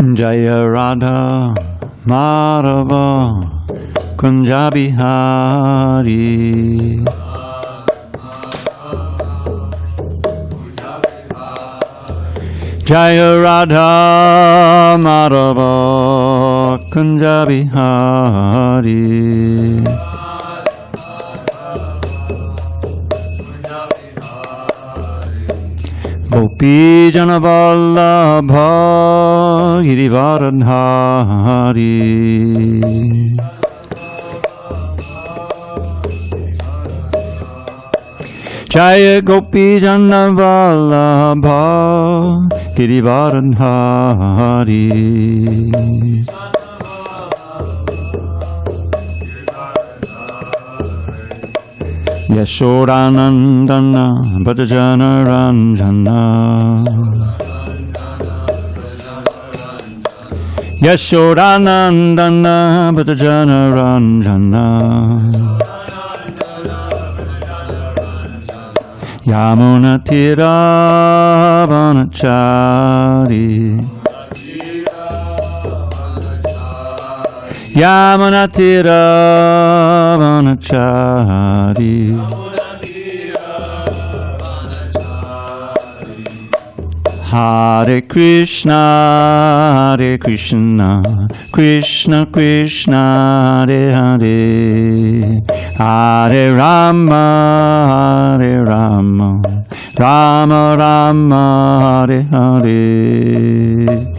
Jaya Radha Madhava Kunja Bihari. Jaya Radha Madhava Kunja Bihari. Gopi Jana Vallabha Girivardhari. Jaya Gopi Jana Vallabha Girivardhari. Yashodanandana Bhajana Ranjana. Yashodanandana Bhajana Ranjana. Yamuna Tira Vanachari. Yamuna Tira Vanachari. Hare Krishna, Hare Krishna, Krishna Krishna, Hare Hare, Hare Rama, Hare Rama, Rama Rama, Hare Hare.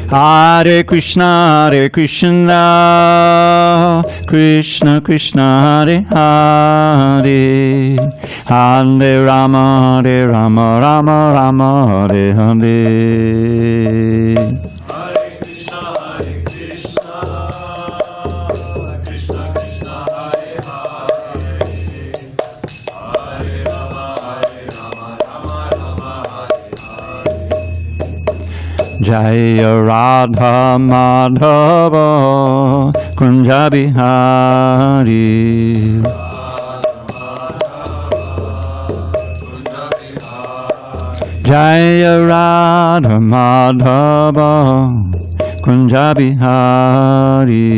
Hare Krishna, Hare Krishna, Krishna Krishna, Hare Hare, Hare Rama, Hare Rama, Rama Rama, Hare Hare. Jaya Radha Madhava Kunja Bihari. Jaya Radha Madhava Kunja Bihari.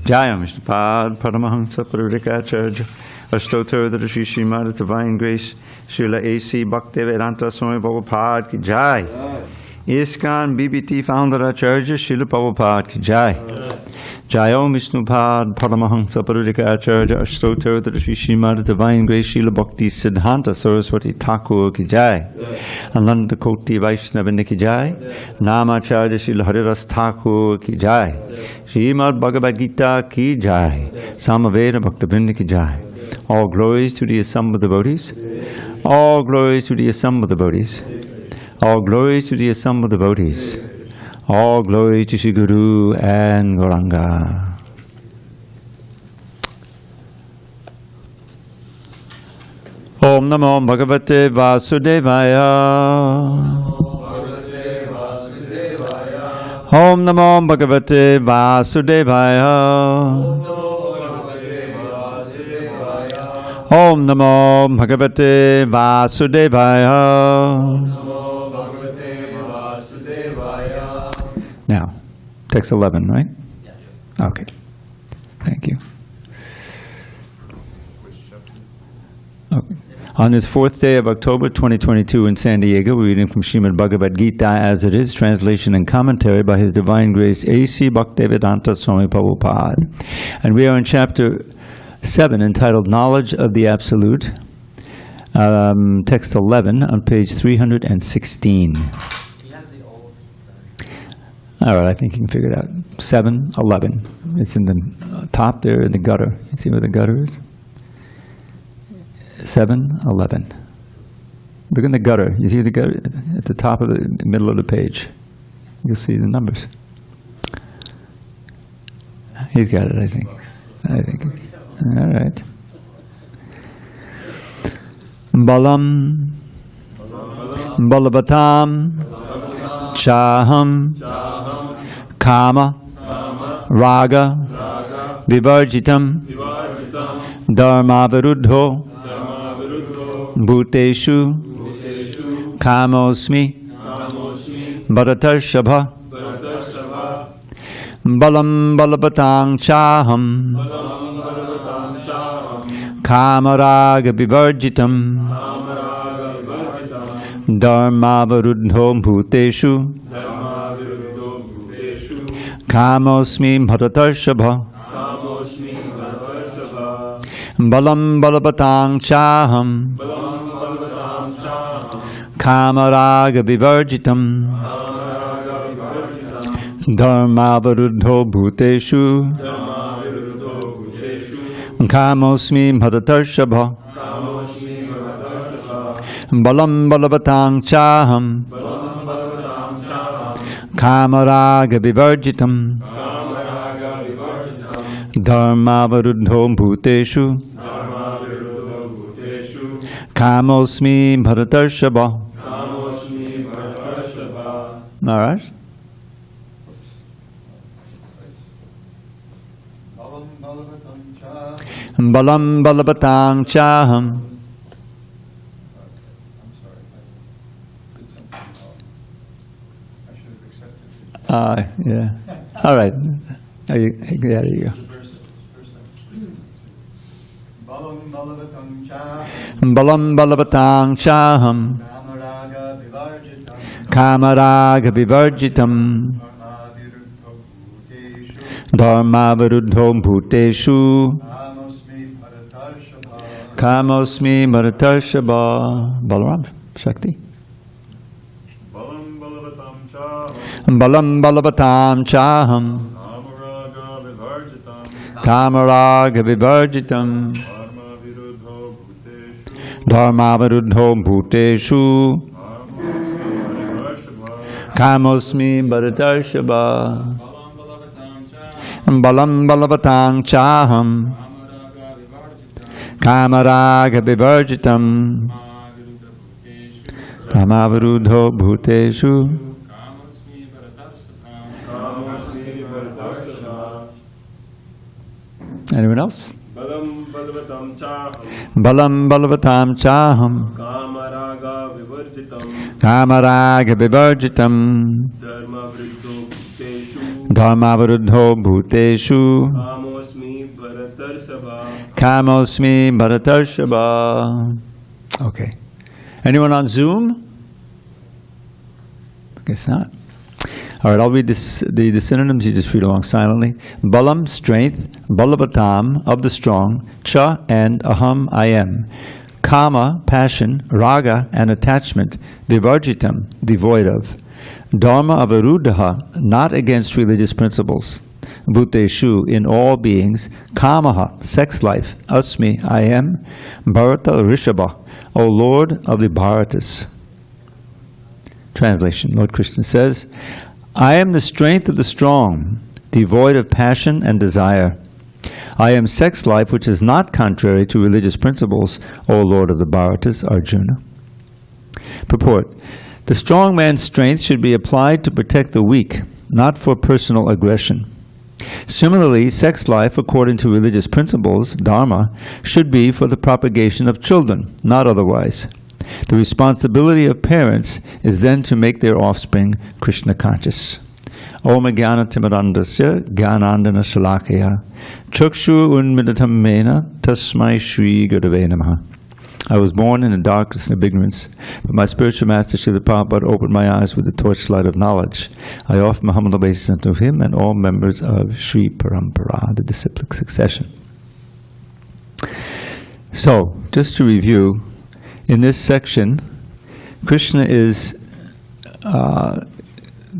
Jaya Vishnupad Paramahansa Parikacharya Ashtottara Shri Srimad Divine Grace Srila A.C. Bhaktivedanta Swami Prabhupada ki jai. ISKCON BBT founder Acharya Srila Prabhupada ki jai. Jai Om Vishnupad Paramahansa Parikacharya Ashtottara Shri Srimad Divine Grace Srila Bhakti Siddhanta Saraswati Thakur ki jai. Ananda Koti Vaishnava ki jai. Namacharya Srila Haridas Thakur ki jai. Srimad Bhagavad Gita ki jai. Samaveda Bhaktivinoda ki jai. All glories to the assembled devotees. All glories to the assembled devotees. All glories to the assembled devotees. All glory to Shri Guru and Gauranga. Om Namo Bhagavate Vasudevaya. Om Namo Bhagavate Vasudevaya. Om Namo Bhagavate Vasudevaya. Now, text 11, right? Yes. Okay. Thank you. Okay. On this 4th day of October 2022 in San Diego, we're reading from Srimad Bhagavad Gita as it is, translation and commentary by His Divine Grace A.C. Bhaktivedanta Swami Prabhupada. And we are in chapter 7 entitled Knowledge of the Absolute, text 11 on page 316. All right, I think you can figure it out. 7:11. It's in the top there in the gutter. You see where the gutter is? 7:11. Look in the gutter. You see the gutter at the top of the middle of the page. You'll see the numbers. He's got it, I think. All right. Balam Balavatam Chaham Kama Raga Vivarjitam Dharmavaruddho Bhuteshu Kamosmi Bharatarshabha Balam Balavatam Chaham Kamaraga Vivarjitam Dharmavaruddho Bhuteshu Kamosmi Bharatarshabha Balam Balavatam Chaham Kamaraga Vivarjitam Dharmavaruddho Bhuteshu Kamosmi Bharatarshabha Balam Balavatam Chaham Kamaraga Vivarjitam Dharmavaruddho Bhuteshu Kamosmi Bharatarshabha. All right. Balam Balavatam Chaham. Yeah. All right. There you go. Balam Balavatam Chaham Kamaraga Vivarjitam Dharmavaruddho Bhuteshu Kamosmi Bharatarshabha. Balaram Shakti. Balam Balavatam Chaham Kamaraga Vivarjitam Dharmavaruddho Bhuteshu Kamosmi Bharatarshabha. Balam Balavatam Chaham Kamaraga Vivarjitam Dharmavaruddho Bhuteshu. Anyone else? Balam Balavatam Chaham Balam Balavatam Chaham Kamaraga Vivarjitam Kamaraga Vivarjitam Dharmavaruddho Bhuteshu Kamosmi Bharatarshabha. Kamosmi Bharatarshabha. Okay. Anyone on Zoom? Guess not. All right, I'll read this, the synonyms. You just read along silently. Balam, strength. Balavatam, of the strong. Cha, and aham, I am. Kama, passion. Raga, and attachment. Vivarjitam, devoid of. Dharma avaruddha, not against religious principles. Bhuteshu, in all beings. Kamaha, sex life. Asmi, I am. Bharata Rishabha, O Lord of the Bharatas. Translation. Lord Krishna says, I am the strength of the strong, devoid of passion and desire. I am sex life which is not contrary to religious principles, O Lord of the Bharatas, Arjuna. Purport. The strong man's strength should be applied to protect the weak, not for personal aggression. Similarly, sex life, according to religious principles, dharma, should be for the propagation of children, not otherwise. The responsibility of parents is then to make their offspring Krishna conscious. Om Jnana Timirandasya Jnanandana Shalakaya Chukshu Unmidatam Mena Tasmai Shri Gurave Namaha. I was born in the darkness of ignorance, but my spiritual master Srila Prabhupada opened my eyes with the torchlight of knowledge. I offer my humble obeisance unto him and all members of Sri Parampara, the disciplic succession. So, just to review, in this section, Krishna is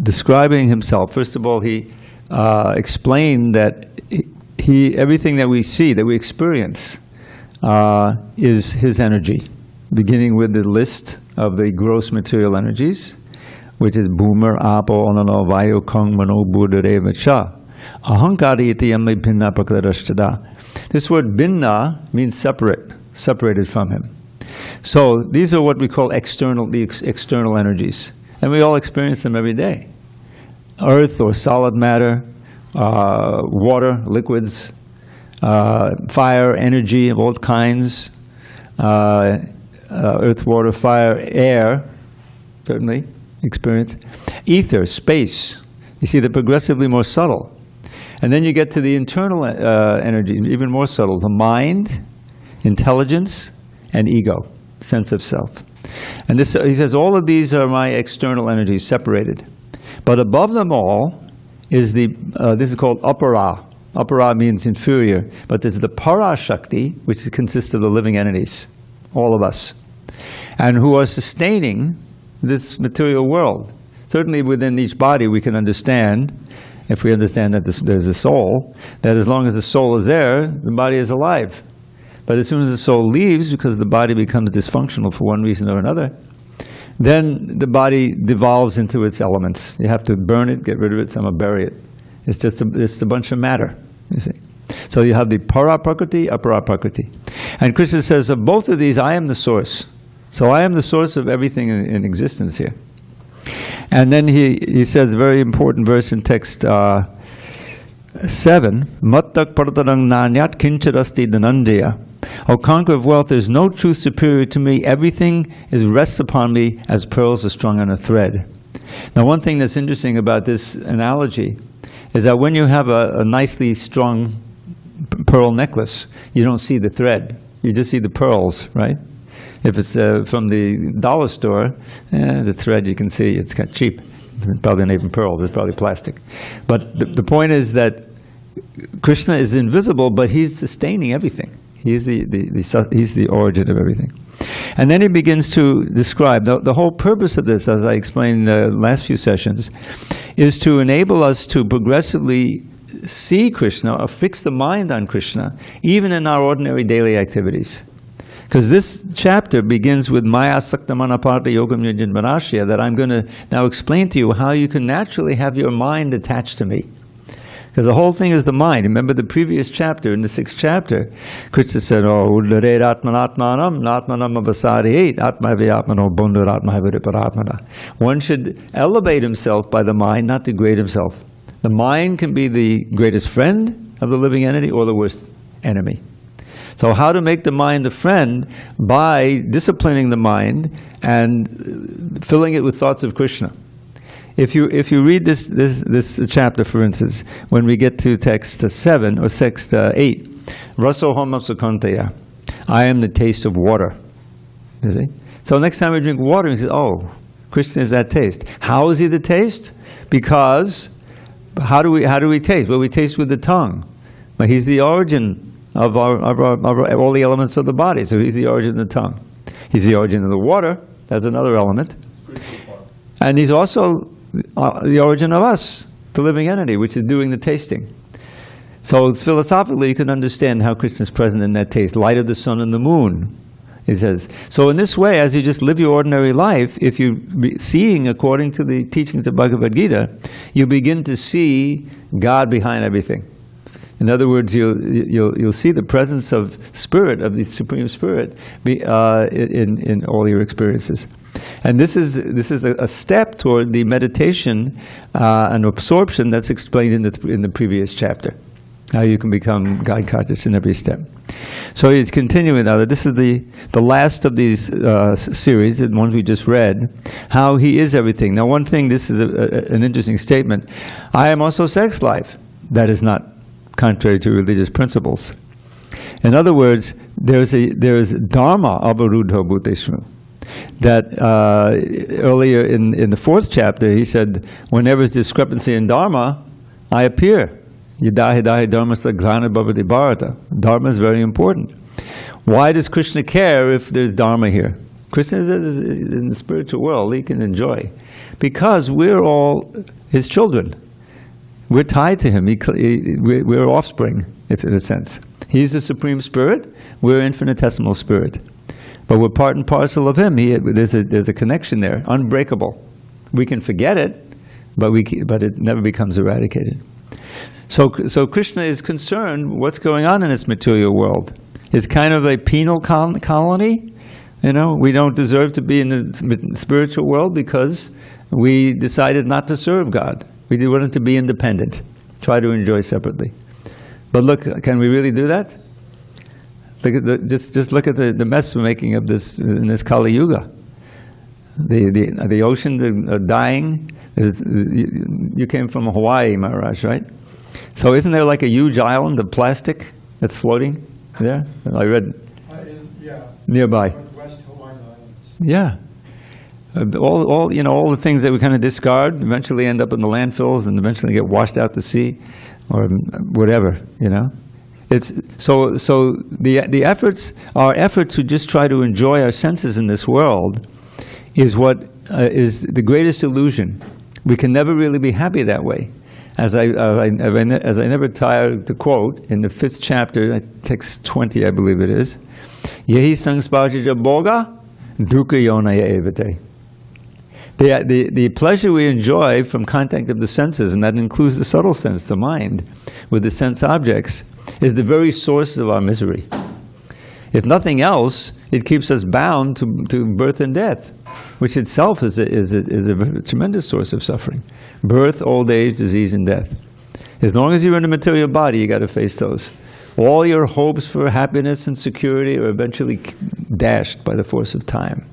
describing himself. First of all, he explained that everything that we see, that we experience, is his energy, beginning with the list of the gross material energies, which is Bhumar, Apo, Anano, Vayu, Kang, Mano, Buddha, Reva, Cha. Ahankari iti yamme bhinna prakarashtada. This word bhinna means separate, separated from him. So these are what we call external energies. And we all experience them every day. Earth or solid matter, water, liquids, fire, energy of all kinds, earth, water, fire, air, certainly experience, ether, space. You see, they're progressively more subtle. And then you get to the internal energy, even more subtle, the mind, intelligence, and ego, sense of self. And this, he says, all of these are my external energies, separated. But above them all is the, this is called apara. Apara means inferior, but there's the para shakti, which consists of the living entities, all of us, and who are sustaining this material world. Certainly within each body we can understand, if we understand that there's a soul, that as long as the soul is there, the body is alive. But as soon as the soul leaves, because the body becomes dysfunctional for one reason or another, then the body devolves into its elements. You have to burn it, get rid of it, somehow bury it. It's just a bunch of matter, you see. So you have the para prakriti, apara prakriti. And Krishna says, of both of these, I am the source. So I am the source of everything in existence here. And then he says a very important verse in text 7, Mattak paratarang nanyat kincharasti dhananjaya. O conqueror of wealth, there is no truth superior to me. Everything rests upon me as pearls are strung on a thread. Now, one thing that's interesting about this analogy is that when you have a nicely strung pearl necklace, you don't see the thread. You just see the pearls, right? If it's from the dollar store, the thread you can see, it's kind of cheap. It's probably not even pearls, it's probably plastic. But the point is that Krishna is invisible, but he's sustaining everything. He's the origin of everything. And then he begins to describe, the whole purpose of this, as I explained in the last few sessions, is to enable us to progressively see Krishna, or fix the mind on Krishna, even in our ordinary daily activities. Because this chapter begins with Maya Sakta Manaparta Yogam Yajin Manashya, that I'm going to now explain to you how you can naturally have your mind attached to me. Because the whole thing is the mind. Remember the previous chapter, in the 6th chapter, Krishna said, "Oh, uddharet atmanatmanam, natmanam avasariyet, atmavyatmano bundharatmahaviriparatmana." One should elevate himself by the mind, not degrade himself. The mind can be the greatest friend of the living entity or the worst enemy. So how to make the mind a friend? By disciplining the mind and filling it with thoughts of Krishna. If you read this chapter, for instance, when we get to text 7 or text 8, Rasoham Sukantaya, I am the taste of water. You see? So next time we drink water, we say, oh, Krishna is that taste. How is he the taste? Because how do we taste? Well, we taste with the tongue. But he's the origin of all the elements of the body. So he's the origin of the tongue. He's the origin of the water. That's another element. And he's also the origin of us, the living entity, which is doing the tasting. So philosophically, you can understand how Krishna is present in that taste. Light of the sun and the moon, it says. So in this way, as you just live your ordinary life, if you're seeing according to the teachings of Bhagavad Gita, you begin to see God behind everything. In other words, you'll see the presence of Spirit, of the Supreme Spirit, in all your experiences. And this is a step toward the meditation and absorption that's explained in the previous chapter. How you can become God conscious in every step. So he's continuing now that this is the last of these series, the ones we just read, how he is everything. Now one thing, this is an interesting statement. I am also sex life. That is not contrary to religious principles. In other words, there is dharma avaruddha bhuteshnu. That earlier in the 4th chapter, he said, whenever there's discrepancy in dharma, I appear. Yadahi dahi dharmasta ghana bhavati bharata. Dharma is very important. Why does Krishna care if there's dharma here? Krishna is in the spiritual world, he can enjoy. Because we're all his children. We're tied to him. We're offspring, in a sense. He's the Supreme Spirit, we're infinitesimal spirit. But we're part and parcel of him. There's a connection there, unbreakable. We can forget it, but it never becomes eradicated. So Krishna is concerned what's going on in this material world. It's kind of a penal colony, You know, we don't deserve to be in the spiritual world because we decided not to serve God. We wanted to be independent, try to enjoy separately. But look, can we really do that? Look at just look at the mess we're making of this in this Kali Yuga. The oceans are dying. You came from Hawaii, Maharaj, right? So isn't there like a huge island of plastic that's floating there? I read nearby. West Hawaiian Islands. Yeah. All the things that we kind of discard eventually end up in the landfills and eventually get washed out to sea or whatever, you know. It's so the efforts, our effort to just try to enjoy our senses in this world is what is the greatest illusion. We can never really be happy that way. As I never tire to quote in the 5th chapter, text 20, I believe it is, Yehi sangsparjaja boga dukkha yonaya evate. The pleasure we enjoy from contact of the senses, and that includes the subtle sense, the mind, with the sense objects, is the very source of our misery. If nothing else, it keeps us bound to birth and death, which itself is a tremendous source of suffering. Birth, old age, disease, and death. As long as you're in a material body, you got to face those. All your hopes for happiness and security are eventually dashed by the force of time.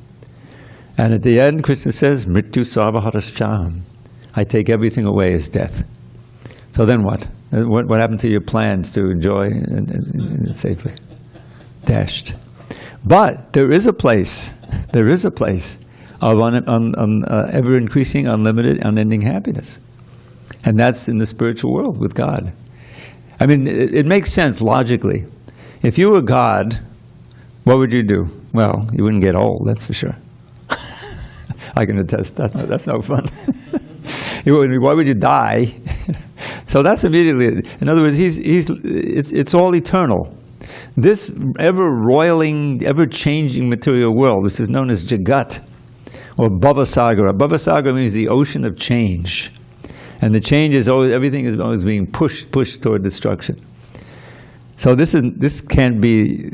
And at the end, Krishna says, Mrityu sarvaharashcham. I take everything away as death. So then what? What happened to your plans to enjoy it safely? Dashed. But there is a place of ever-increasing, unlimited, unending happiness. And that's in the spiritual world with God. I mean, it makes sense logically. If you were God, what would you do? Well, you wouldn't get old, that's for sure. I can attest, that's no fun. Why would you die? So that's immediately, in other words, it's all eternal. This ever-roiling, ever-changing material world, which is known as Jagat, or Bhavasagara. Bhavasagara means the ocean of change. And the change is always, everything is always being pushed toward destruction. So this can't be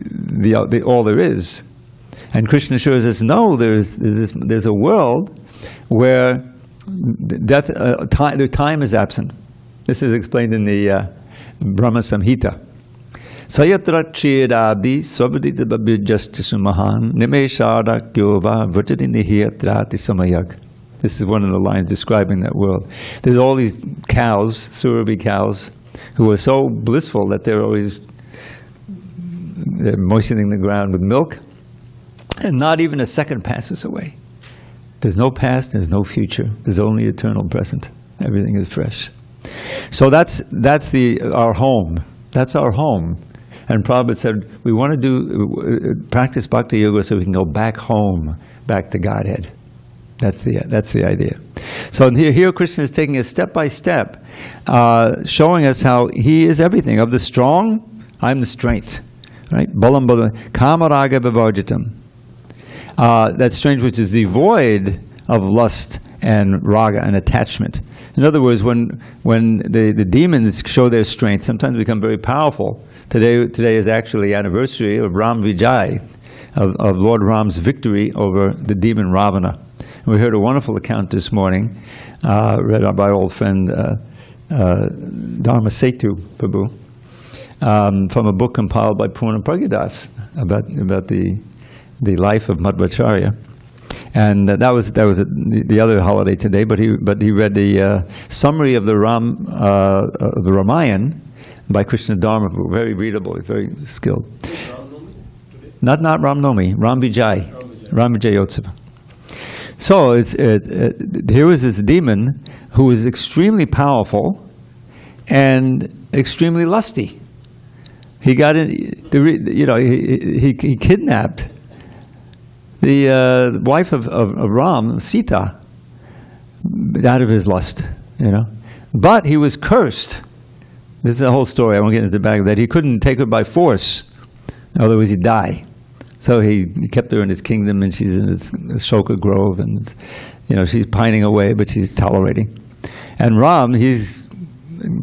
all there is. And Krishna shows us, no, there's a world where time is absent. This is explained in the Brahma Samhita. Sayatra chedabdi svabadita babhijastisumahan nimeshadakyova vrtadinihiyatrati samayag. This is one of the lines describing that world. There's all these cows, Surabhi cows, who are so blissful that they're moistening the ground with milk, and not even a second passes away. There's no past, there's no future. There's only eternal present. Everything is fresh. So that's our home. That's our home. And Prabhupada said, we want to practice Bhakti Yoga so we can go back home, back to Godhead. That's the idea. So here Krishna is taking us step by step, showing us how he is everything. Of the strong, I'm the strength. Right? Balam balam. Kamaraga vivarjitam. That strength which is devoid of lust and raga and attachment. In other words, when the demons show their strength, sometimes become very powerful. Today is actually anniversary of Ram Vijay, of Lord Ram's victory over the demon Ravana. And we heard a wonderful account this morning, read by our old friend Dharma Setu Prabhu, from a book compiled by Purna Pragyadas about the life of Madhvacharya. And that was the other holiday today. But he read the summary of the Ramayana by Krishna Dharma, very readable, very skilled. Not Ram Nomi, Ram Vijay, Ram Vijayotsava. So here was this demon who was extremely powerful and extremely lusty. He got in, he kidnapped the wife of Ram, Sita, out of his lust, But he was cursed. This is the whole story. I won't get into the back of that. He couldn't take her by force, otherwise he'd die. So he kept her in his kingdom, and she's in his Ashoka grove, and she's pining away, but she's tolerating. And Ram, he's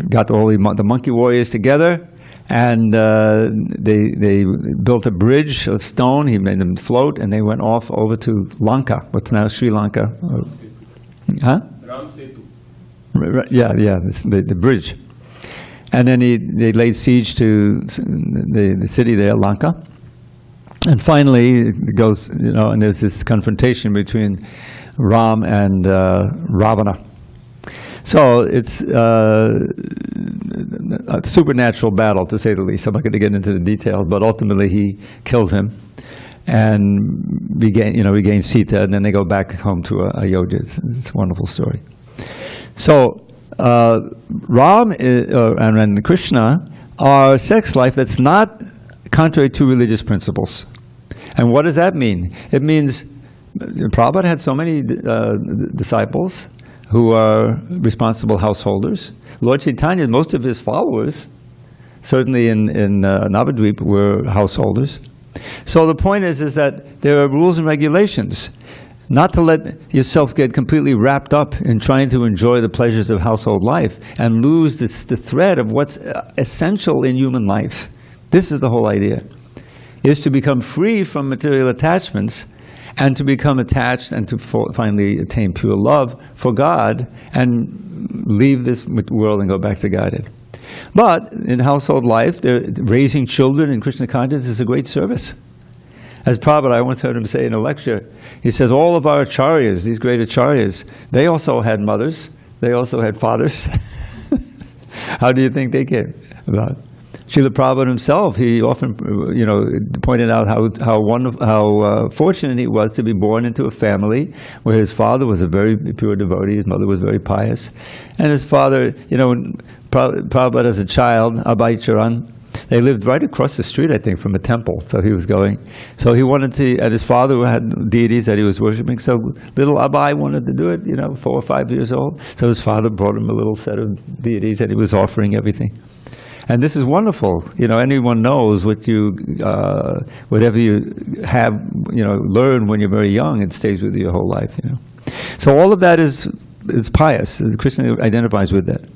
got all the monkey warriors together, And they built a bridge of stone. He made them float, and they went off over to Lanka, what's now Sri Lanka. Huh? Ram Setu. Yeah, the bridge. And then they laid siege to the city there, Lanka. And finally, it goes, and there's this confrontation between Ram and Ravana. So it's a supernatural battle, to say the least. I'm not going to get into the details, but ultimately he kills him and regains Sita, and then they go back home to Ayodhya. It's a wonderful story. So Ram and Krishna are sex life that's not contrary to religious principles. And what does that mean? It means Prabhupada had so many disciples who are responsible householders. Lord Chaitanya, most of his followers, certainly in Navadvip, were householders. So the point is that there are rules and regulations. Not to let yourself get completely wrapped up in trying to enjoy the pleasures of household life and lose the thread of what's essential in human life. This is the whole idea, is to become free from material attachments and to become attached and to finally attain pure love for God and leave this world and go back to Godhead. But in household life, raising children in Krishna consciousness is a great service. As Prabhupada, I once heard him say in a lecture, he says, all of our acharyas, these great acharyas, they also had mothers, they also had fathers. How do you think they came about? Srila Prabhupada himself, he often, pointed out how fortunate he was to be born into a family where his father was a very pure devotee, his mother was very pious, and his father, Prabhupada as a child, Abhay Charan, they lived right across the street, I think, from a temple. So he was going. So he wanted to, and his father had deities that he was worshiping. So little Abhay wanted to do it, 4 or 5 years old. So his father brought him a little set of deities that he was offering everything. And this is wonderful. Anyone knows whatever you have, learn when you're very young, it stays with you your whole life. So all of that is pious. Krishna identifies with that.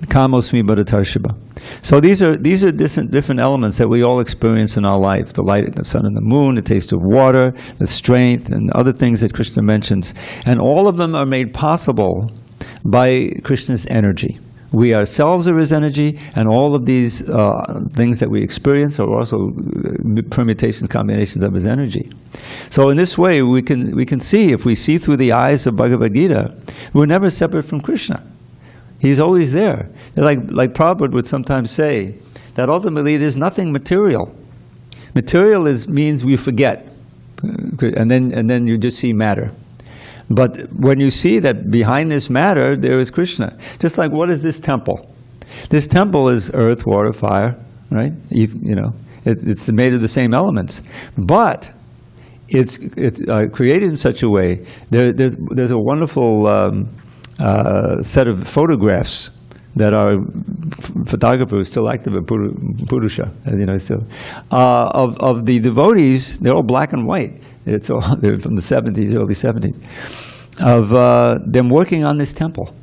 Kamosmi Bharatarshibha. So these are different elements that we all experience in our life: the light, the sun and the moon, the taste of water, the strength, and other things that Krishna mentions. And all of them are made possible by Krishna's energy. We ourselves are his energy, and all of these things that we experience are also permutations, combinations of his energy. So in this way, we can see, if we see through the eyes of Bhagavad Gita, we're never separate from Krishna. He's always there. Like Prabhupada would sometimes say, that ultimately there's nothing material. Material means we forget, and then you just see matter. But when you see that behind this matter, there is Krishna. Just like, what is this temple? This temple is earth, water, fire, right? It's made of the same elements. But it's created in such a way, there's a wonderful set of photographs that our photographer is still active at Purusha, of the devotees. They're all black and white. They're from the 70s, early 70s, of them working on this temple,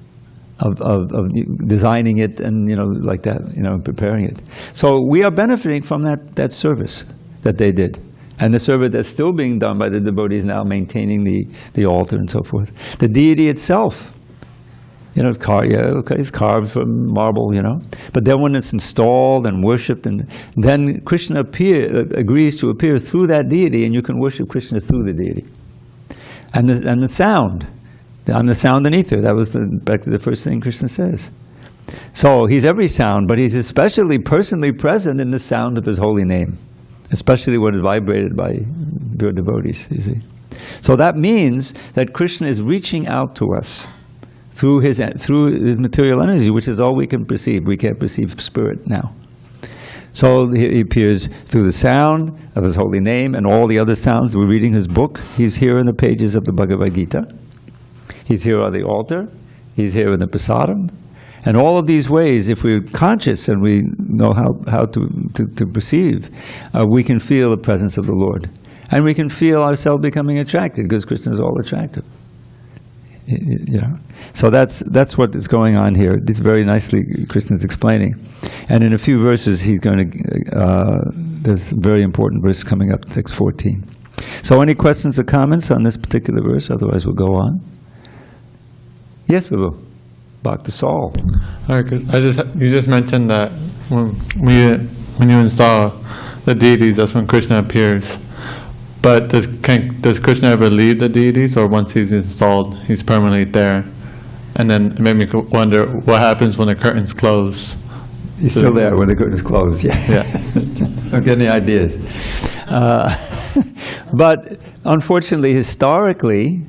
of designing it and like that, preparing it. So we are benefiting from that service that they did, and the service that's still being done by the devotees now, maintaining the altar and so forth. The deity itself, it's carved from marble, But then when it's installed and worshipped, and then Krishna agrees to appear through that deity, and you can worship Krishna through the deity. And the sound, I'm the sound and ether. That was back to the first thing Krishna says. So he's every sound, but he's especially personally present in the sound of his holy name, especially when it's vibrated by pure devotees, you see. So that means that Krishna is reaching out to us through his material energy, which is all we can perceive. We can't perceive spirit now. So he appears through the sound of his holy name and all the other sounds. We're reading his book. He's here in the pages of the Bhagavad Gita. He's here on the altar. He's here in the prasadam. And all of these ways, if we're conscious and we know how to perceive, we can feel the presence of the Lord. And we can feel ourselves becoming attracted, because Krishna is all attractive. You know, so that's what is going on here. This very nicely Krishna is explaining, and in a few verses he's going to. There's a very important verse coming up, text 14. So, any questions or comments on this particular verse? Otherwise, we'll go on. Yes, we will. Bhakti Saul. All right, good. You just mentioned that when you install the deities, that's when Krishna appears. But does Krishna ever leave the deities, or once he's installed, he's permanently there? And then it made me wonder what happens when the curtains close. He's still there when the curtains close. Yeah. Don't get any ideas. But unfortunately, historically,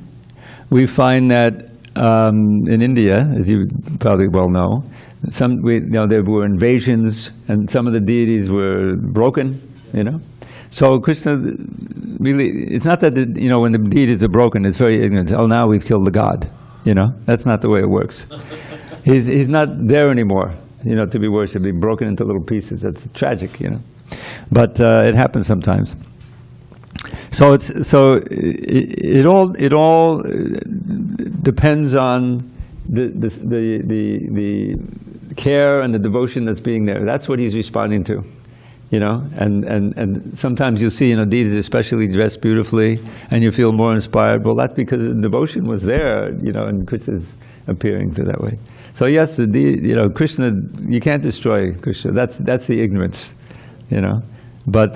we find that in India, as you probably well know, there were invasions, and some of the deities were broken. You know. So Krishna really, it's not that, when the deities are broken, it's very ignorant. Oh, now we've killed the god. That's not the way it works. He's not there anymore, to be worshipped, be broken into little pieces. That's tragic, But it happens sometimes. So it all depends on the care and the devotion that's being there. That's what he's responding to. And sometimes you'll see, deities especially dressed beautifully, and you feel more inspired. Well, that's because the devotion was there, and Krishna's appearing through that way. So yes, Krishna, you can't destroy Krishna. That's the ignorance, But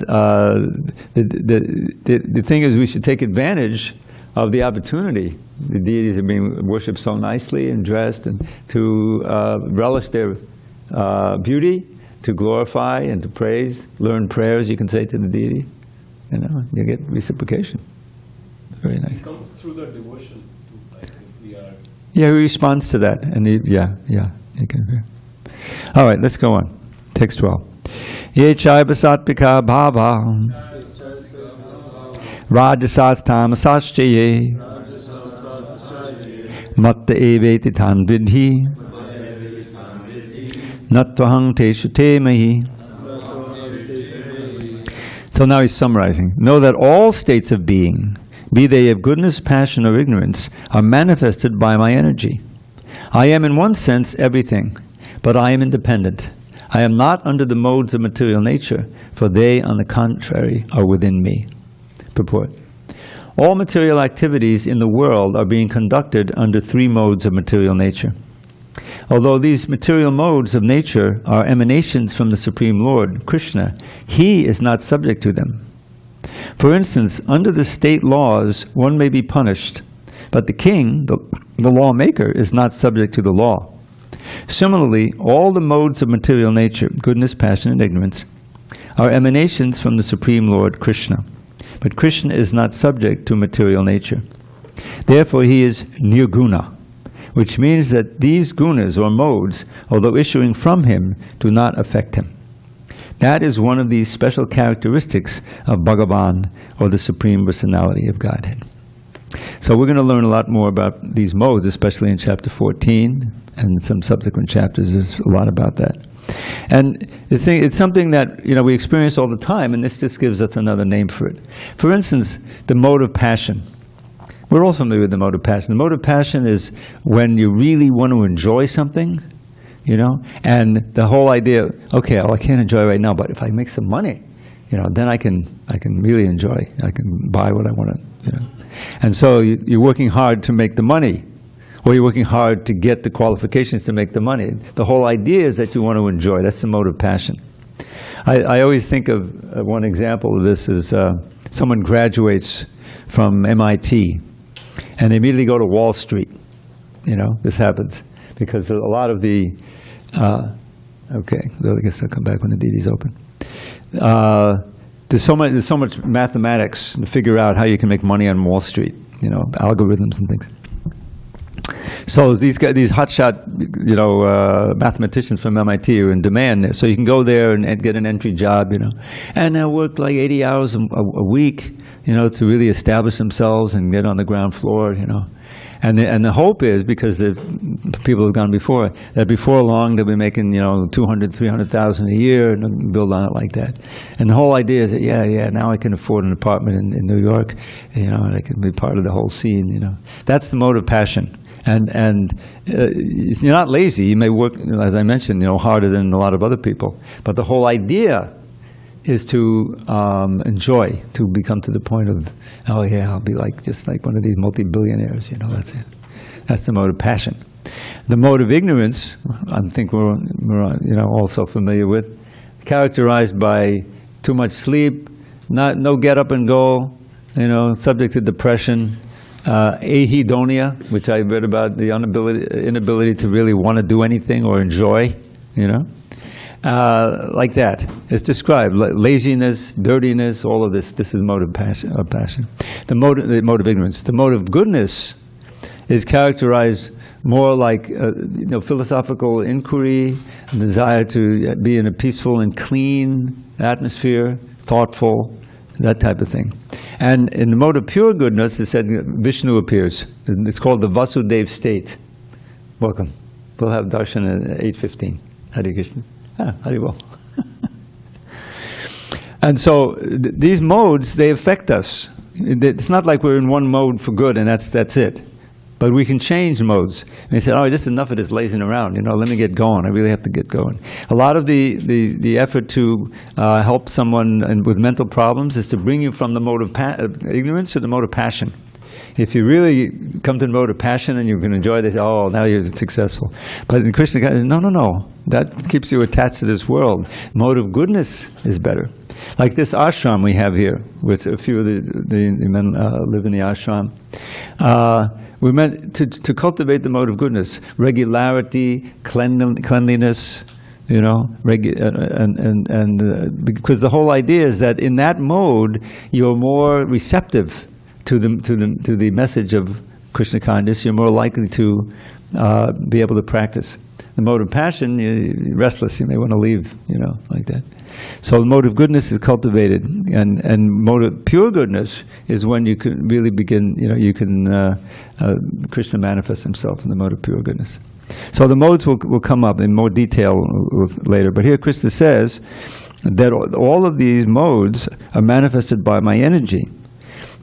the thing is, we should take advantage of the opportunity. The deities are being worshipped so nicely and dressed, and to relish their beauty, to glorify and to praise, learn prayers you can say to the deity, you get reciprocation. Very nice. It comes through the devotion, like if we are. Yeah, he responds to that, and you can. All right, let's go on. Text 12. Ye chaiva satvika bhava rajasas tamasaschaye matta eveti tan vidhi Natvahang teshu te mahi. So now he's summarizing. Know that all states of being, be they of goodness, passion, or ignorance, are manifested by my energy. I am in one sense everything, but I am independent. I am not under the modes of material nature, for they, on the contrary, are within me. Purport. All material activities in the world are being conducted under three modes of material nature. Although these material modes of nature are emanations from the Supreme Lord, Krishna, He is not subject to them. For instance, under the state laws, one may be punished, but the king, the lawmaker, is not subject to the law. Similarly, all the modes of material nature, goodness, passion, and ignorance, are emanations from the Supreme Lord, Krishna. But Krishna is not subject to material nature. Therefore, He is nirguṇa, which means that these gunas or modes, although issuing from Him, do not affect Him. That is one of the special characteristics of Bhagavan, or the Supreme Personality of Godhead. So we're going to learn a lot more about these modes, especially in chapter 14 and some subsequent chapters. There's a lot about that. And it's something that we experience all the time, and this just gives us another name for it. For instance, the mode of passion. We're all familiar with the mode of passion. The mode of passion is when you really want to enjoy something, and the whole idea, okay, well, I can't enjoy right now, but if I make some money, then I can really enjoy. I can buy what I want to, And so you're working hard to make the money, or you're working hard to get the qualifications to make the money. The whole idea is that you want to enjoy. That's the mode of passion. I always think of one example of this is someone graduates from MIT, and they immediately go to Wall Street. This happens because a lot of the, okay, I guess I'll come back when the deity's open. There's so much mathematics to figure out how you can make money on Wall Street, algorithms and things. So these hotshot, mathematicians from MIT are in demand there. So you can go there and get an entry job, and they'll work like 80 hours a week, to really establish themselves and get on the ground floor, And the hope is, because the people have gone before, that before long they'll be making, 200, 300,000 a year, and build on it like that. And the whole idea is that, now I can afford an apartment in New York, and I can be part of the whole scene, That's the mode of passion. And you're not lazy. You may work, as I mentioned, harder than a lot of other people. But the whole idea is to enjoy, to become to the point of, oh yeah, I'll be just like one of these multi-billionaires. That's it. That's the mode of passion. The mode of ignorance, I think we're also familiar with, characterized by too much sleep, no get up and go, subject to depression, ahedonia, which I read about, the inability to really want to do anything or enjoy, like that. It's described, laziness, dirtiness, all of this. This is mode of passion. The mode of ignorance. The mode of goodness is characterized more like philosophical inquiry, desire to be in a peaceful and clean atmosphere, thoughtful, that type of thing. And in the mode of pure goodness, it said Vishnu appears. It's called the Vasudev state. Welcome. We'll have darshan at 8:15. Hare Krishna. Hare Bol. And so these modes, they affect us. It's not like we're in one mode for good and that's it. But we can change modes. And he said, oh, this is enough of this lazing around. Let me get going. I really have to get going. A lot of the effort to help someone with mental problems is to bring you from the mode of ignorance to the mode of passion. If you really come to the mode of passion and you can enjoy this, oh, now you're successful. But in Krishna, no. That keeps you attached to this world. Mode of goodness is better. Like this ashram we have here, with a few of the men live in the ashram. We're meant to cultivate the mode of goodness, regularity, cleanliness, because the whole idea is that in that mode you're more receptive to the message of Krishna consciousness. You're more likely to be able to practice. The mode of passion, you're restless. You may want to leave, like that. So the mode of goodness is cultivated, and mode of pure goodness is when you can really begin. Krishna manifests himself in the mode of pure goodness. So the modes will come up in more detail later. But here Krishna says that all of these modes are manifested by my energy.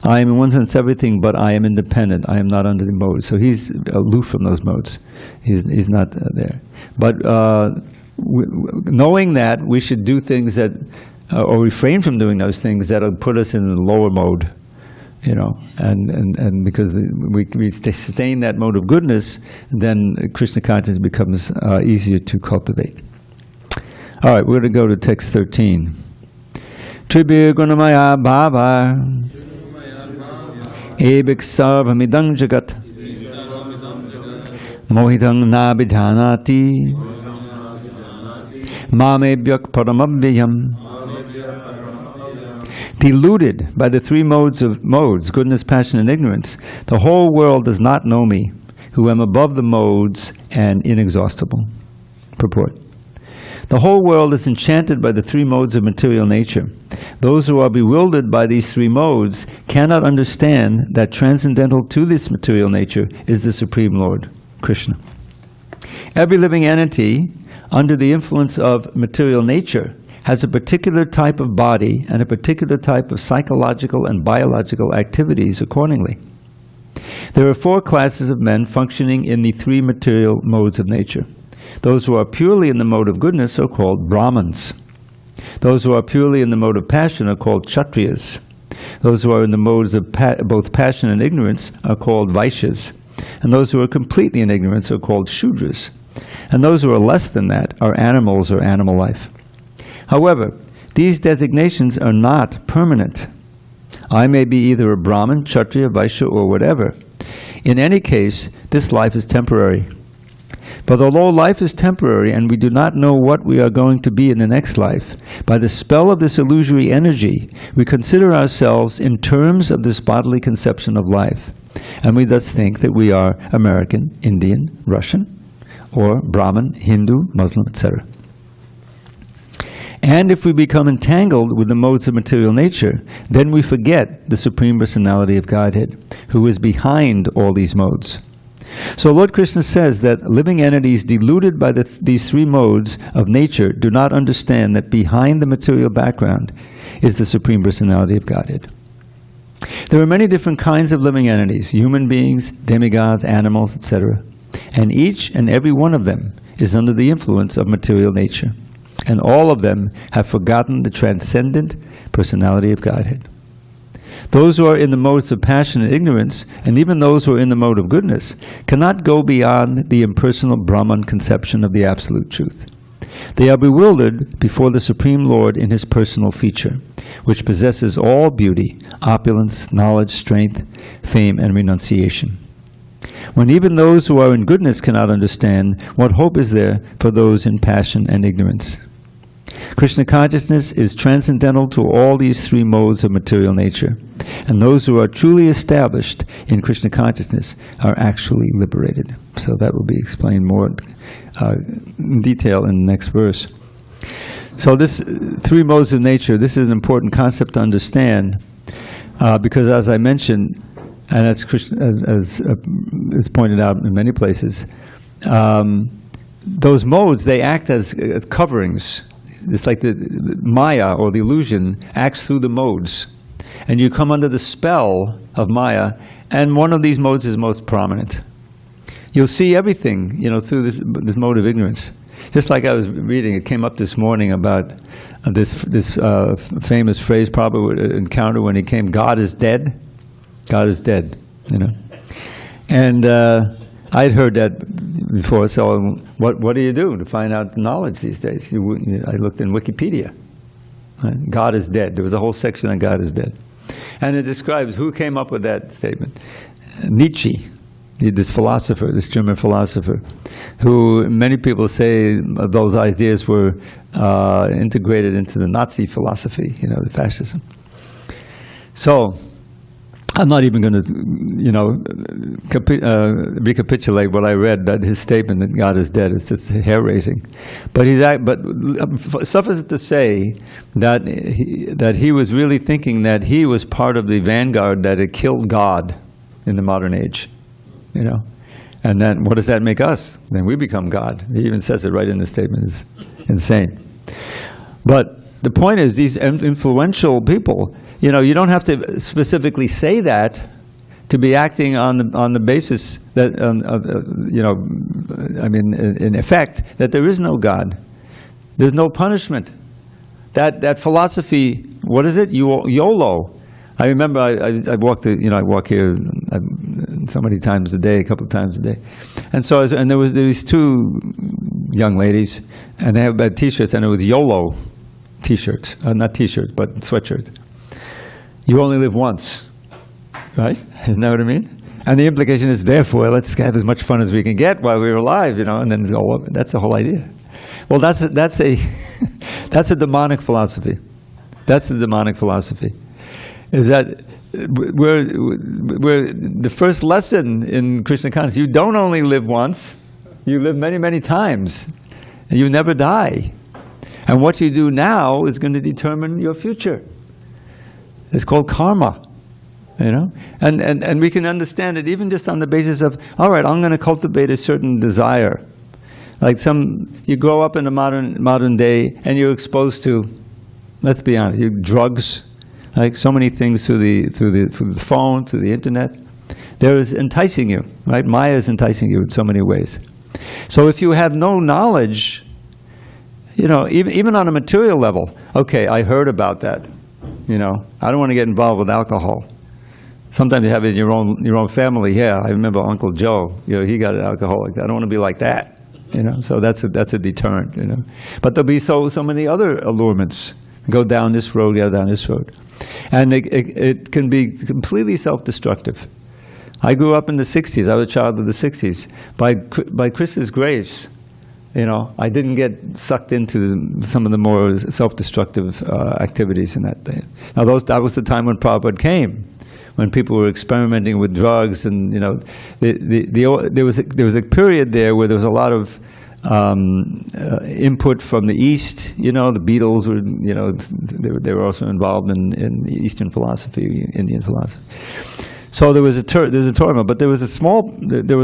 I am in one sense everything, but I am independent. I am not under the modes. So he's aloof from those modes. He's not there. But knowing that, we should do things that, or refrain from doing those things that will put us in the lower mode, and because we sustain that mode of goodness, then Krishna consciousness becomes easier to cultivate. All right, we're going to go to text 13. Tribir gunamaya bhava ebik sarvamidang jagat mohidang nabhijanati mamebhyak paramabhyam. Deluded by the three modes, goodness, passion, and ignorance, the whole world does not know me, who am above the modes and inexhaustible. Purport. The whole world is enchanted by the three modes of material nature. Those who are bewildered by these three modes cannot understand that transcendental to this material nature is the Supreme Lord, Krishna. Every living entity, under the influence of material nature, has a particular type of body and a particular type of psychological and biological activities accordingly. There are four classes of men functioning in the three material modes of nature. Those who are purely in the mode of goodness are called Brahmins. Those who are purely in the mode of passion are called Kshatriyas. Those who are in the modes of both passion and ignorance are called Vaishyas. And those who are completely in ignorance are called Shudras. And those who are less than that are animals or animal life. However, these designations are not permanent. I may be either a Brahmin, Kshatriya, Vaishya, or whatever. In any case, this life is temporary. But although life is temporary and we do not know what we are going to be in the next life, by the spell of this illusory energy, we consider ourselves in terms of this bodily conception of life. And we thus think that we are American, Indian, Russian, or Brahmin, Hindu, Muslim, etc. And if we become entangled with the modes of material nature, then we forget the Supreme Personality of Godhead, who is behind all these modes. So Lord Krishna says that living entities deluded by these three modes of nature do not understand that behind the material background is the Supreme Personality of Godhead. There are many different kinds of living entities, human beings, demigods, animals, etc. And each and every one of them is under the influence of material nature. And all of them have forgotten the transcendent personality of Godhead. Those who are in the modes of passion and ignorance, and even those who are in the mode of goodness, cannot go beyond the impersonal Brahman conception of the Absolute Truth. They are bewildered before the Supreme Lord in His personal feature, which possesses all beauty, opulence, knowledge, strength, fame, and renunciation. When even those who are in goodness cannot understand, what hope is there for those in passion and ignorance? Krishna consciousness is transcendental to all these three modes of material nature, and those who are truly established in Krishna consciousness are actually liberated. So that will be explained more in detail in the next verse. So this three modes of nature, this is an important concept to understand, because as I mentioned, and as is pointed out in many places, those modes, they act as coverings. It's like the Maya, or the illusion, acts through the modes. And you come under the spell of Maya, and one of these modes is most prominent. You'll see everything, through this mode of ignorance. Just like I was reading, it came up this morning about this famous phrase Prabhupada would encounter when he came, God is dead. God is dead, And I'd heard that before, so what do you do to find out knowledge these days? I looked in Wikipedia. Right? God is dead. There was a whole section on God is dead. And it describes who came up with that statement. Nietzsche, this philosopher, this German philosopher, who many people say those ideas were integrated into the Nazi philosophy, the fascism. So, I'm not even going to, recapitulate what I read, that his statement that God is dead. It's just hair-raising. But suffice it to say that he was really thinking that he was part of the vanguard that had killed God in the modern age, And then what does that make us? Then we become God. He even says it right in the statement. It's insane. But the point is, these influential people, you don't have to specifically say that to be acting on the basis that, in effect, that there is no God. There's no punishment. That philosophy, what is it? YOLO. I remember I walk here so many times a day, a couple of times a day, and so there was these two young ladies, and they had T-shirts, and it was YOLO T-shirts, not T-shirts, but sweatshirts. You only live once, right? Isn't that what I mean? And the implication is, therefore, let's have as much fun as we can get while we're alive, and then it's all over. That's the whole idea. Well, that's a demonic philosophy. That's the demonic philosophy. Is that we're the first lesson in Krishna consciousness. You don't only live once, you live many, many times, and you never die. And what you do now is going to determine your future. It's called karma, And we can understand it even just on the basis of, all right, I'm going to cultivate a certain desire. Like you grow up in a modern day and you're exposed to, let's be honest, drugs, like so many things through the phone, through the internet. There is enticing you, right? Maya is enticing you in so many ways. So if you have no knowledge, even on a material level, okay, I heard about that. I don't want to get involved with alcohol. Sometimes you have it in your own family. Yeah, I remember Uncle Joe. He got an alcoholic. I don't want to be like that. So that's a deterrent. But there'll be so many other allurements. Go down this road, go down this road, and it can be completely self-destructive. I grew up in the '60s. I was a child of the '60s. By Krishna's grace, I didn't get sucked into some of the more self-destructive activities in that day. Now, that was the time when Prabhupada came, when people were experimenting with drugs, and there was a period there where there was a lot of input from the East. The Beatles were, they were also involved in Eastern philosophy, Indian philosophy. So there's a turmoil, but there was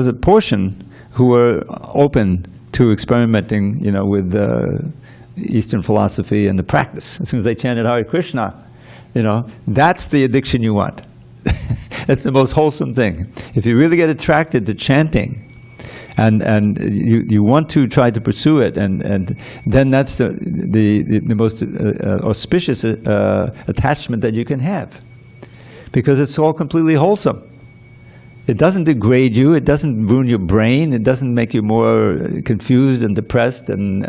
a portion who were open to experimenting, with Eastern philosophy and the practice. As soon as they chanted Hare Krishna, that's the addiction you want. That's the most wholesome thing. If you really get attracted to chanting, and you want to try to pursue it, and then that's the most auspicious attachment that you can have, because it's all completely wholesome. It doesn't degrade you. It doesn't ruin your brain. It doesn't make you more confused and depressed and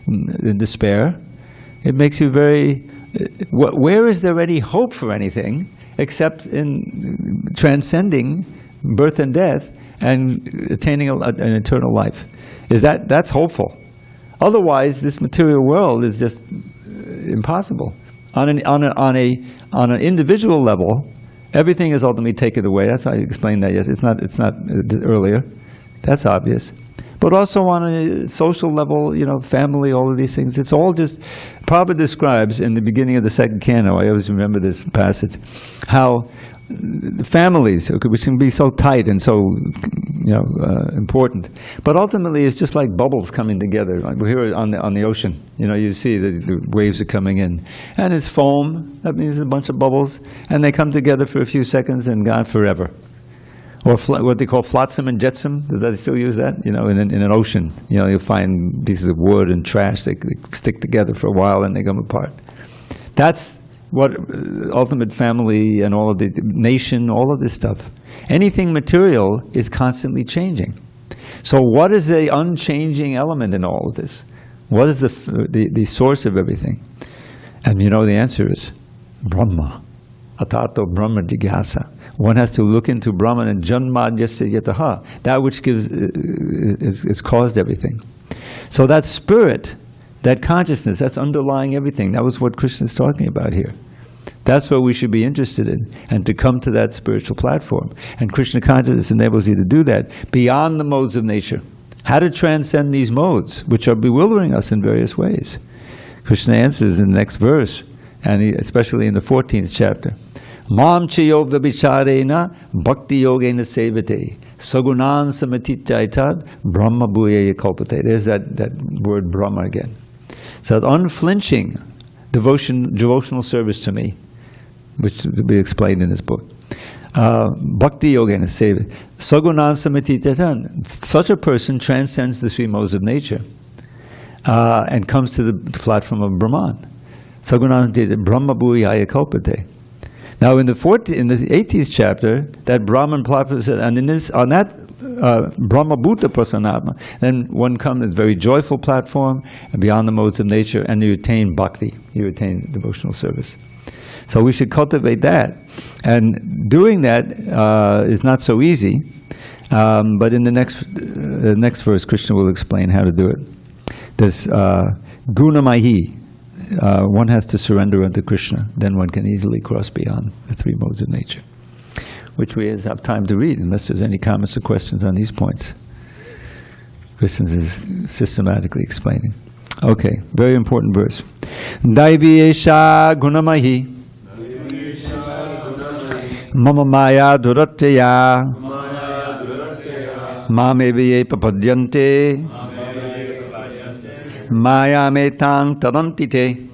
in despair. It makes you very. Where is there any hope for anything except in transcending birth and death and attaining an eternal life? That's hopeful. Otherwise, this material world is just impossible. On an individual level, everything is ultimately taken away. That's how I explained that. Yes, it's not earlier. That's obvious. But also on a social level, family, all of these things. It's all just. Prabhupada describes in the beginning of the second canto. I always remember this passage, how families, which can be so tight and so important, but ultimately it's just like bubbles coming together. Like we're here on the ocean. You see the waves are coming in, and it's foam. That means a bunch of bubbles, and they come together for a few seconds and gone forever. Or what they call flotsam and jetsam. Do they still use that? In an ocean, you'll find pieces of wood and trash. They stick together for a while and they come apart. That's what ultimate family and all of the nation, all of this stuff. Anything material is constantly changing. So what is the unchanging element in all of this? What is the source of everything? And the answer is Brahma. Atato Brahma Jigyasa. One has to look into Brahman and Janmad Yasya Yataha, that which is caused everything. So that spirit, that consciousness, that's underlying everything. That was what Krishna is talking about here. That's what we should be interested in, and to come to that spiritual platform. And Krishna consciousness enables you to do that beyond the modes of nature. How to transcend these modes, which are bewildering us in various ways. Krishna answers in the next verse, and especially in the 14th chapter. Mam chayo vabhicharena bhakti yogena sevate sagunan samatityaitad brahma bhuyaya kalpate. There's that word Brahma again. So unflinching devotional service to me, which will be explained in this book. Bhakti yogena sevate sagunan samatityaitad. Such a person transcends the three modes of nature and comes to the platform of Brahman. Sagunan brahma bhuyaya kalpate. Now, in the 18th chapter, that Brahman said, and on that Brahma Bhuta Prasanatma, then one comes to a very joyful platform and beyond the modes of nature, and you attain bhakti, you attain devotional service. So we should cultivate that, and doing that is not so easy. But in the next verse, Krishna will explain how to do it. There's guṇa. One has to surrender unto Krishna, then one can easily cross beyond the three modes of nature, which we have time to read, unless there's any comments or questions on these points. Krishna is systematically explaining. Okay, very important verse. Daivi esha gunamahi mama maya duratya mameviye papadyante Maya metang tarantite.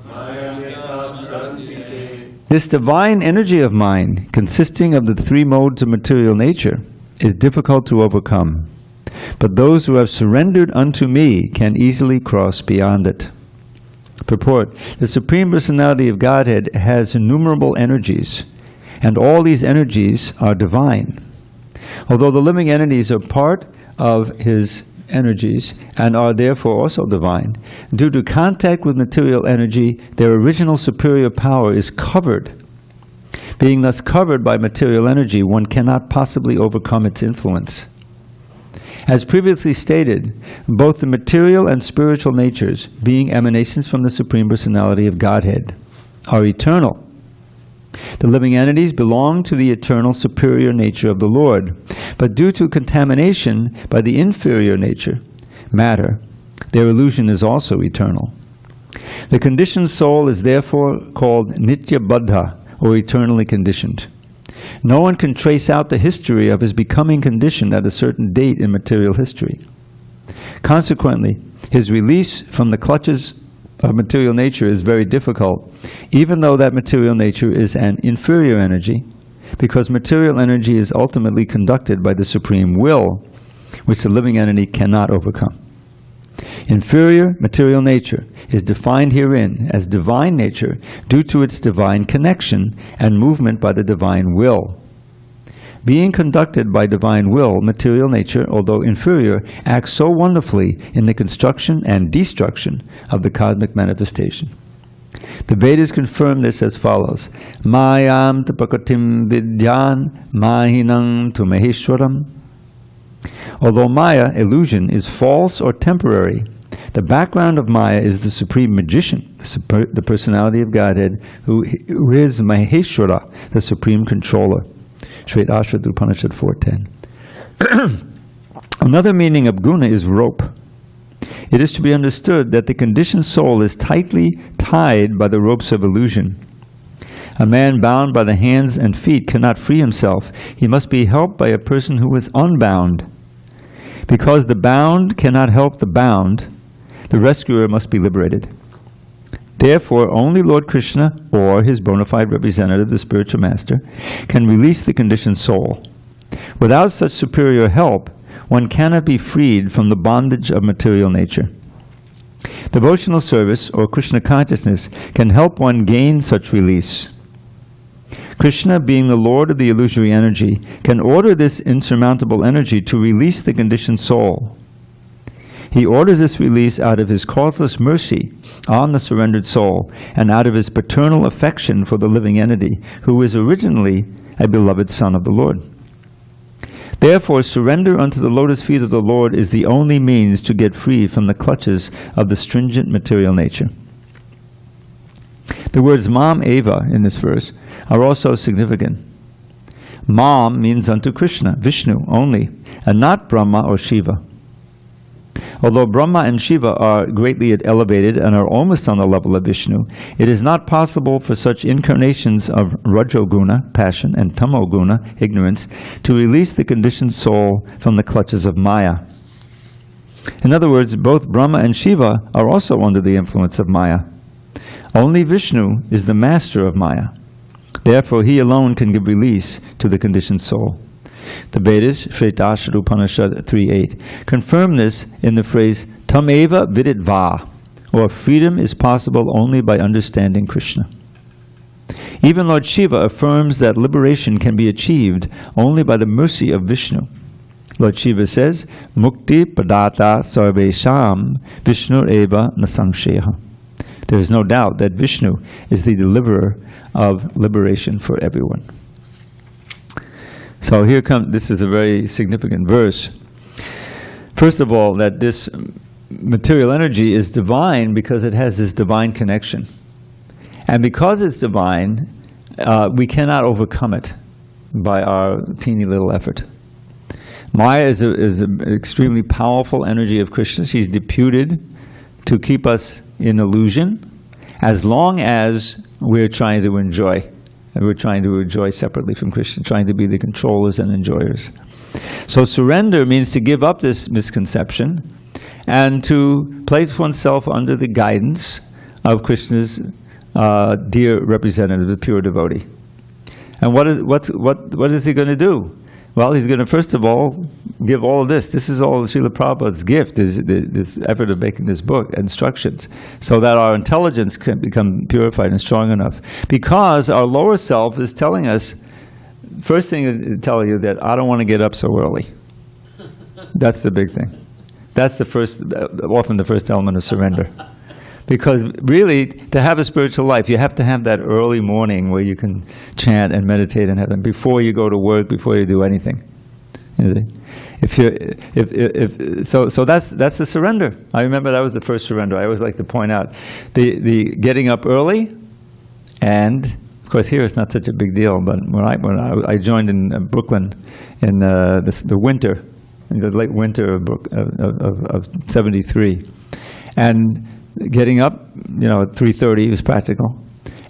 This divine energy of mine, consisting of the three modes of material nature, is difficult to overcome. But those who have surrendered unto me can easily cross beyond it. Purport: the Supreme Personality of Godhead has innumerable energies, and all these energies are divine. Although the living entities are part of His energies and are therefore also divine, due to contact with material energy, their original superior power is covered. Being thus covered by material energy, one cannot possibly overcome its influence. As previously stated, both the material and spiritual natures, being emanations from the Supreme Personality of Godhead, are eternal. The living entities belong to the eternal superior nature of the Lord, but due to contamination by the inferior nature, matter, their illusion is also eternal. The conditioned soul is therefore called nitya baddha, or eternally conditioned. No one can trace out the history of his becoming conditioned at a certain date in material history. Consequently, his release from the clutches of material nature is very difficult, even though that material nature is an inferior energy, because material energy is ultimately conducted by the supreme will, which the living entity cannot overcome. Inferior material nature is defined herein as divine nature due to its divine connection and movement by the divine will. Being conducted by divine will, material nature, although inferior, acts so wonderfully in the construction and destruction of the cosmic manifestation. The Vedas confirm this as follows: Mayam tapakatim vidyan mahinam tu maheshwaram. Although Maya, illusion, is false or temporary, the background of Maya is the supreme magician, the personality of Godhead, who is Maheshwara, the supreme controller. Shveta Ashvat Upanishad 4.10. Another meaning of guna is rope. It is to be understood that the conditioned soul is tightly tied by the ropes of illusion. A man bound by the hands and feet cannot free himself. He must be helped by a person who is unbound. Because the bound cannot help the bound, the rescuer must be liberated. Therefore, only Lord Krishna, or his bona fide representative, the spiritual master, can release the conditioned soul. Without such superior help, one cannot be freed from the bondage of material nature. Devotional service, or Krishna consciousness, can help one gain such release. Krishna, being the Lord of the illusory energy, can order this insurmountable energy to release the conditioned soul. He orders this release out of his causeless mercy on the surrendered soul and out of his paternal affection for the living entity, who is originally a beloved son of the Lord. Therefore, surrender unto the lotus feet of the Lord is the only means to get free from the clutches of the stringent material nature. The words Mam Eva in this verse are also significant. Mam means unto Krishna, Vishnu only, and not Brahma or Shiva. Although Brahma and Shiva are greatly elevated and are almost on the level of Vishnu, it is not possible for such incarnations of Rajoguna, passion, and Tamoguna, ignorance, to release the conditioned soul from the clutches of Maya. In other words, both Brahma and Shiva are also under the influence of Maya. Only Vishnu is the master of Maya. Therefore, he alone can give release to the conditioned soul. The Vedas, Shveta Upanishad 3.8, confirm this in the phrase Tameva vidit va, or freedom is possible only by understanding Krishna. Even Lord Shiva affirms that liberation can be achieved only by the mercy of Vishnu. Lord Shiva says, Mukti padata sarvesham Vishnu eva nasangsheha. There is no doubt that Vishnu is the deliverer of liberation for everyone. So here comes, this is a very significant verse. First of all, that this material energy is divine because it has this divine connection. And because it's divine, we cannot overcome it by our teeny little effort. Maya is an extremely powerful energy of Krishna. She's deputed to keep us in illusion as long as we're trying to enjoy. And we're trying to enjoy separately from Krishna, trying to be the controllers and enjoyers. So surrender means to give up this misconception and to place oneself under the guidance of Krishna's dear representative, the pure devotee. And what is he going to do? Well, he's going to first of all give all of this. This is all Srila Prabhupada's gift, is this effort of making this book, instructions, so that our intelligence can become purified and strong enough. Because our lower self is telling us, first thing is telling you that I don't want to get up so early. That's the big thing. That's the first, often the first element of surrender. Because really, to have a spiritual life, you have to have that early morning where you can chant and meditate in heaven before you go to work, before you do anything. You see? So that's the surrender. I remember that was the first surrender. I always like to point out the getting up early, and of course here it's not such a big deal. But when I joined in Brooklyn in the winter, in the late winter of '73, and getting up, at 3:30 was practical,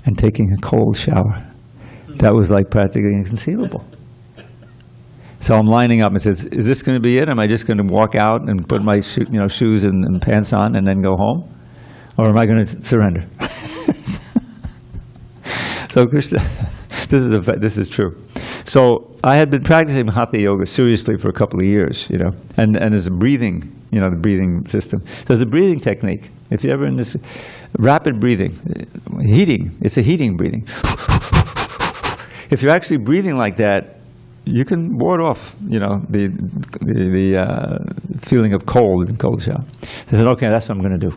and taking a cold shower. That was like practically inconceivable. So I'm lining up and says, "Is this going to be it? Am I just going to walk out and put my shoes and pants on and then go home, or am I going to surrender? So Krishna, this is true. So I had been practicing Hatha Yoga seriously for a couple of years, and there's a breathing, the breathing system. There's a breathing technique. If you're ever in this rapid breathing, it's a heating breathing. If you're actually breathing like that, you can ward off, the feeling of cold in cold shower. I said, okay, that's what I'm going to do.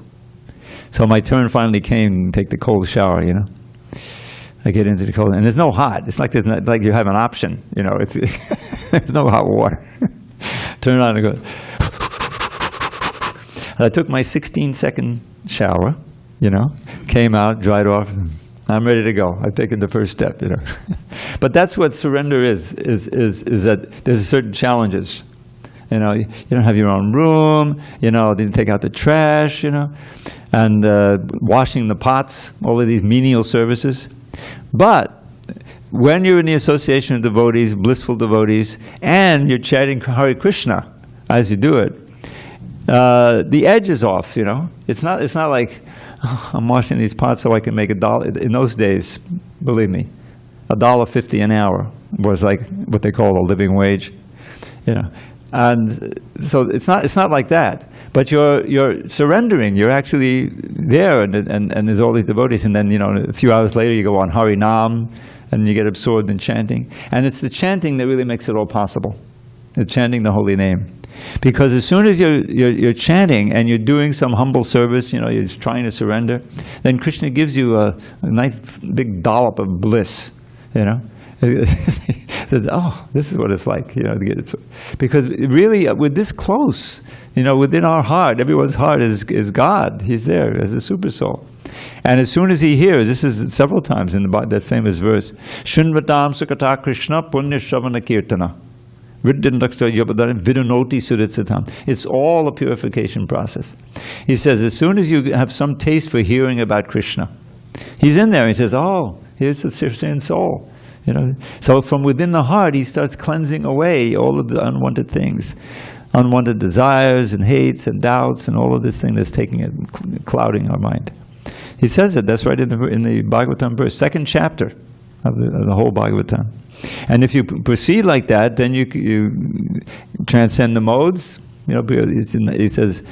So my turn finally came to take the cold shower, I get into the cold, and there's no hot. It's like you have an option, It's there's no hot water. Turn on and go. I took my 16-second shower, came out, dried off. I'm ready to go. I've taken the first step, But that's what surrender is that there's certain challenges. You don't have your own room, didn't take out the trash, and washing the pots, all of these menial services. But when you're in the association of devotees, blissful devotees, and you're chanting Hare Krishna as you do it, the edge is off, It's not like, oh, I'm washing these pots so I can make $1. In those days, believe me, $1.50 an hour was like what they call a living wage, And so it's not like that. But you're surrendering. You're actually there, and there's all these devotees. And then a few hours later, you go on Hari Nam, and you get absorbed in chanting. And it's the chanting that really makes it all possible. The chanting the holy name, because as soon as you're chanting and you're doing some humble service, you're just trying to surrender, then Krishna gives you a nice big dollop of bliss. Oh, this is what it's like, to get it. Because really, we're this close, within our heart. Everyone's heart is God. He's there as a super soul. And as soon as he hears, this is several times in that famous verse, Shunvatam Sukata Krishna Punya Shavana Kirtana. It's all a purification process. He says, as soon as you have some taste for hearing about Krishna, he's in there. He says, oh, here's the sincere soul. So from within the heart, he starts cleansing away all of the unwanted things, unwanted desires and hates and doubts and all of this thing that's taking it, clouding our mind. He says it. That's right in the Bhagavatam verse, 2nd chapter of the whole Bhagavatam. And if you proceed like that, then you transcend the modes. He says,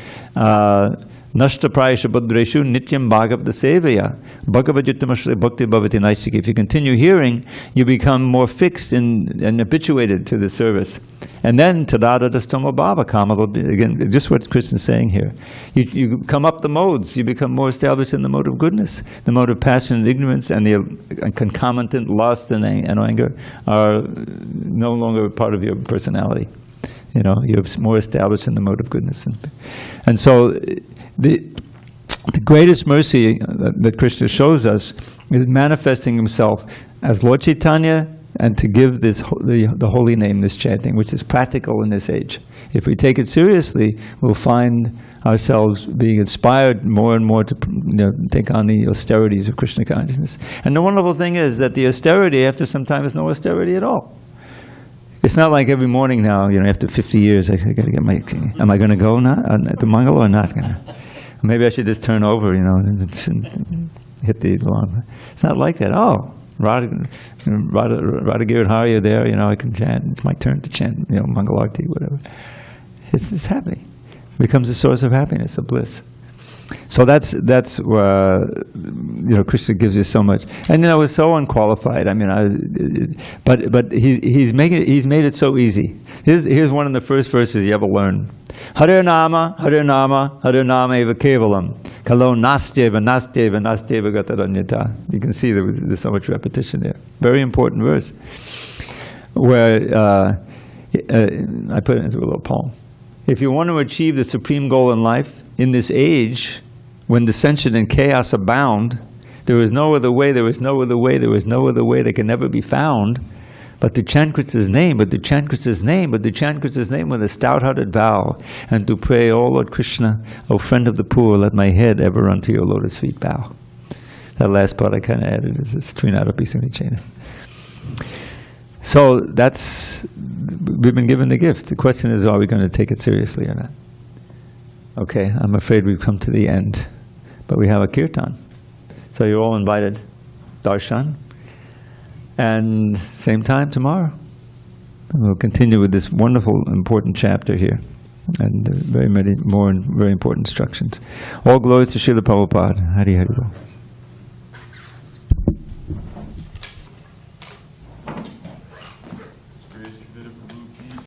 Nashta prayasha buddreshu nityam bhagavata sevaya bhagavadgita bhakti bhavati naistika. If you continue hearing, you become more fixed and habituated to the service. And then tadadadastama bhava kamalo, again, just what Krishna is saying here. You come up the modes, you become more established in the mode of goodness. The mode of passion and ignorance and the concomitant lust and anger are no longer part of your personality. You're more established in the mode of goodness. And so the greatest mercy that Krishna shows us is manifesting himself as Lord Chaitanya, and to give the holy name, this chanting, which is practical in this age. If we take it seriously, we'll find ourselves being inspired more and more to take on the austerities of Krishna consciousness. And the wonderful thing is that the austerity, after some time, is no austerity at all. It's not like every morning now, after 50 years, I got to get am I going to go now to Mangala or not? Maybe I should just turn over, and hit the alarm. It's not like that. Oh, Radha Giridhari there, I can chant. It's my turn to chant, Mangalarti, whatever. It's happy. It becomes a source of happiness, of bliss. So that's Krishna gives you so much, and it's so unqualified. But he's made it so easy. Here's one of the first verses you ever learn. Hare Nama, Hare Nama, Hare Nama eva kevalam. Kalo nasteva, nasteva, nasteva gataranyata. You can see there's so much repetition there. Very important verse, where I put it into a little poem. If you want to achieve the supreme goal in life, in this age, when dissension and chaos abound, there is no other way, there is no other way, there is no other way that can never be found, but to chant Krishna's name, but to chant Krishna's name, but to chant Krishna's name with a stout-hearted vow, and to pray, O Lord Krishna, O friend of the poor, let my head ever unto your lotus feet bow. That last part I kind of added, is Trinada Pisunichena. So we've been given the gift. The question is, are we going to take it seriously or not? Okay, I'm afraid we've come to the end. but we have a kirtan. So you're all invited, darshan. And same time tomorrow. And we'll continue with this wonderful, important chapter here. And very many more and very important instructions. All glory to Srila Prabhupada. Hari Hari Bol.